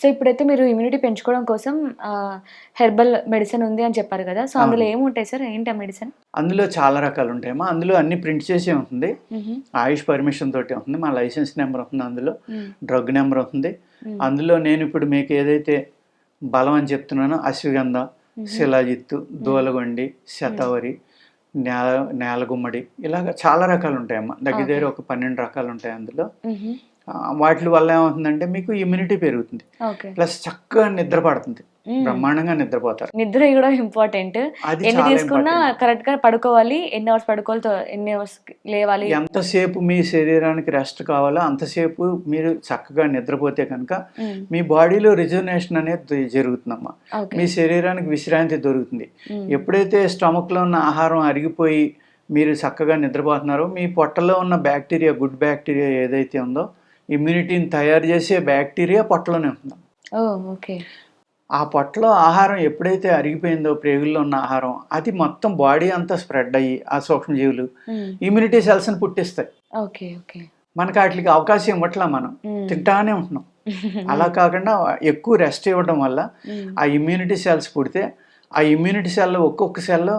So, ఇప్పుడైతే మీరు immunity పెంచుకోవడం కోసం హెర్బల్ మెడిసిన్ ఉంది అని చెప్పారు కదా! సో, అందులో అవును. ఏముంటాయి సార్? ఏంటి ఆ మెడిసిన్? అందులో చాలా రకాలుంటాయమ్మా. అందులో అన్నీ ప్రింట్ చేసే ఉంటుంది. హుహు. ఆయుష్ పర్మిషన్ తోటి ఉంటుంది. మా లైసెన్స్ నెంబర్ ఉంటుంది అందులో. హ్మ్. డ్రగ్ నెంబర్ ఉంటుంది. హ్మ్. అందులో నేనిప్పుడు మీకు ఏదైతే బలం అని చెప్తున్నానో అశ్వగంధ, హుహు. శిలాజిత్తు, హ్మ్. దూలగొండి, హ్మ్. శతావరి, నేలగుమ్మడి ఇలాగ చాలా రకాలుంటాయమ్మా. దగ్గర ఓకే. దగ్గర ఒక 12 రకాలుంటాయి అందులో. హుహు. వాటిల వల్ల ఏమవుతుందంటే మీకు ఇమ్యూనిటీ పెరుగుతుంది. ఓకే. ప్లస్ చక్కగా నిద్ర పడుతుంది. హ్మ్. బ్రహ్మాండంగా నిద్రపోతారు. నిద్ర కూడా ఇంపార్టెంట్. అది ఎన్ని చాలా తీసుకున్నా ఇంపార్టెంట్. కరెక్ట్‌గా పడుకోవాలి. ఎన్ని అవర్స్ పడుకోవాలో ఎన్ని అవర్స్‌కి లేవాలి. ఎంతసేపు మీ శరీరానికి రెస్ట్ కావాలో అంతసేపు మీరు చక్కగా నిద్రపోతే కనుక హ్మ్. మీ బాడీలో రిజర్వేషన్ అనేది జరుగుతుందమ్మా. ఓకే. మీ శరీరానికి విశ్రాంతి దొరుకుతుంది. హ్మ్. ఎప్పుడైతే స్టమక్‌లో ఉన్న ఆహారం అరిగిపోయి మీరు చక్కగా నిద్రపోతున్నారో మీ పొట్టలో ఉన్న బ్యాక్టీరియా, గుడ్ బ్యాక్టీరియా ఏదైతే ఉందో ఇమ్యూనిటీని తయారు చేసే బ్యాక్టీరియా పొట్టలోనే ఉంటుంది. ఓహ్! ఓకే. ఆ పొట్టలో ఆహారం ఎప్పుడైతే అరిగిపోయిందో ప్రేగుల్లో ఉన్న ఆహారం అది మొత్తం బాడీ అంతా స్ప్రెడ్ అయ్యి ఆ సూక్ష్మజీవులు హ్మ్. ఇమ్యూనిటీ సెల్స్‌ని పుట్టిస్తాయి. ఓకే. ఓకే. మనకు ఆటిలికి అవకాశం ఇవ్వట్లా మనం. హ్మ్. తింటానే ఉంటున్నాం. అలా హ్మ్. కాకుండా ఎక్కువ రెస్ట్ ఇవ్వడం వల్ల హ్మ్. ఆ ఇమ్యూనిటీ సెల్స్ పుడితే, ఆ ఇమ్యూనిటీ సెల్ ఒక్కొక్క సెల్